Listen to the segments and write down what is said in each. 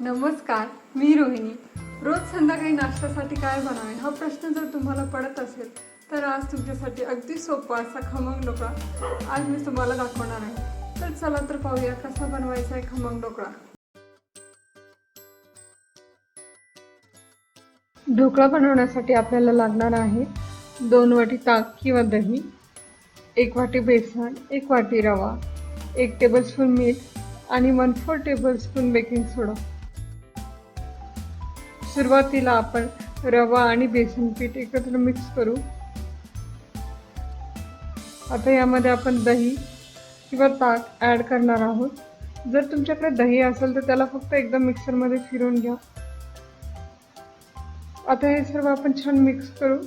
नमस्कार, मी रोहिणी. रोज संध्याकाळी नाश्त्यासाठी काय बनावे हा प्रश्न जर तुम्हाला पडत असेल तर आज तुमच्यासाठी अगदी सोपा असा खमंग ढोकळा आज मी तुम्हाला दाखवणार आहे. तर चला तर पाहूया कसा बनवायचा आहे खमंग ढोकळा. ढोकळा बनवण्यासाठी आपल्याला लागणार आहे 2 वाटी ताक किंवा दही, 1 वाटी बेसन, 1 वाटी रवा, 1 टेबलस्पून मीठ आणि 1/4 टेबलस्पून बेकिंग सोडा. सुरुवातीला आपण रवा आणि बेसन पीठ एकत्र मिक्स करू. आता यामध्ये आपण दही किंवा ताक ॲड करणार आहोत. जर तुमच्याकडे दही असेल तर त्याला फक्त एकदा मिक्सरमध्ये फिरवून घ्या. आता हे सर्व आपण छान मिक्स करू.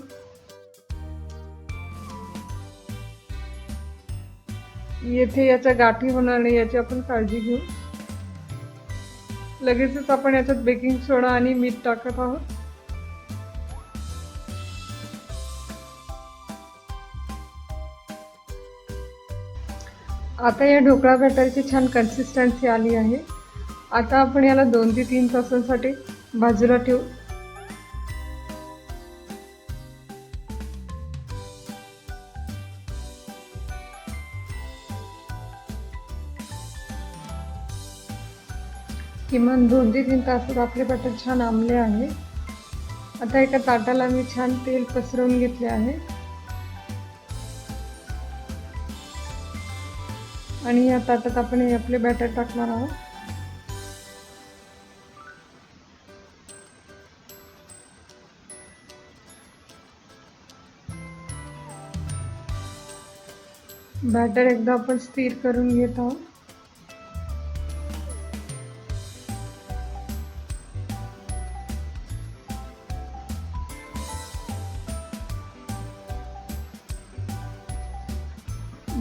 येथे याच्या गाठी होणार नाही याची आपण काळजी घेऊ. लगेचच आपण याच्यात बेकिंग सोडा आणि मीठ टाकत आहोत. आता या ढोकळा बॅटरची छान कन्सिस्टन्सी आली आहे. आता आपण याला 2 ते 3 तासांसाठी बाजूला ठेवू. किमान 2 ते 3 तासात आपले बटर छान आंबले आहे. आता एका ताटाला मी छान तेल पसरवून घेतले आहे आणि या ताटात आपण हे आपले बॅटर टाकणार आहोत. बॅटर एकदा आपण स्थिर करून घेत आहोत.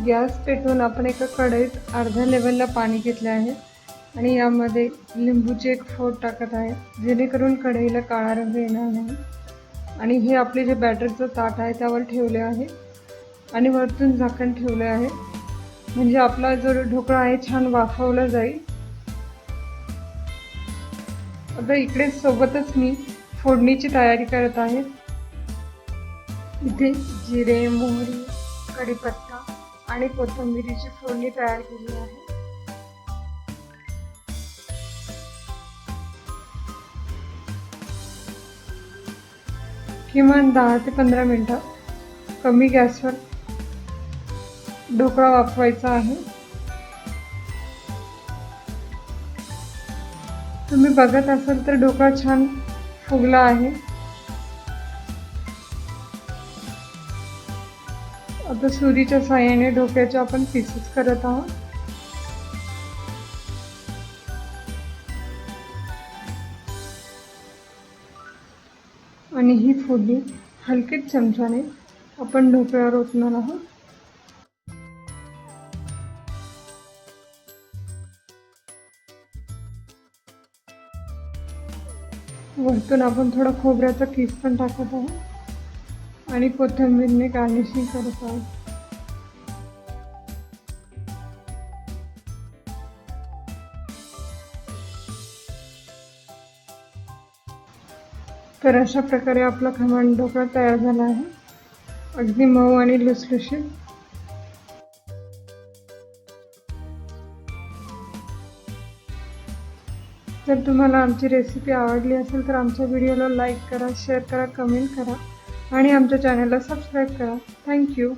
गॅस पेटवून आपण एका कढईत अर्ध्या लेवलला पाणी घेतले आहे आणि यामध्ये लिंबूची एक फोड टाकत आहे जेणेकरून कढईला काळा रंग येणार नाही. आणि हे आपले जे बॅटरचं ताट आहे त्यावर ठेवले आहे आणि वरतून झाकण ठेवले आहे म्हणजे आपला जो ढोकळा आहे छान वाफवला जाईल. आता इकडे सोबतच मी फोडणीची तयारी करत आहे. इथे जिरे, मोहरी, कढीपत्ता आणि कोथिंबीरीची फोडणी तयार केली आहे. किमान 10 ते 15 मिनिटं कमी गॅसवर ढोकळा वाफवायचा आहे. तुम्ही बघत असाल तर ढोकळा छान फुगला आहे. आता सुरीच्या साहाय्याने ढोकळ्याचे आपण पीसेस करत आहोत. आणि ही फोडणी हलकीच चमच्याने आपण ढोकळ्यावर ओतणार आहोत. वरतून आपण थोडा खोबऱ्याचा किस पण टाकत आहोत आणि कोथिंबीरने गार्निशिंग करत आहोत. तर अशा प्रकारे आपला खमंग ढोकळा तयार झाला आहे. अगदी मऊ आणि लुसलुशीत. जर तुम्हाला आमची रेसिपी आवडली असेल तर आमच्या व्हिडिओला लाईक करा, शेअर करा, कमेंट करा आणि आमच्या चॅनलला सबस्क्राईब करा. थँक्यू.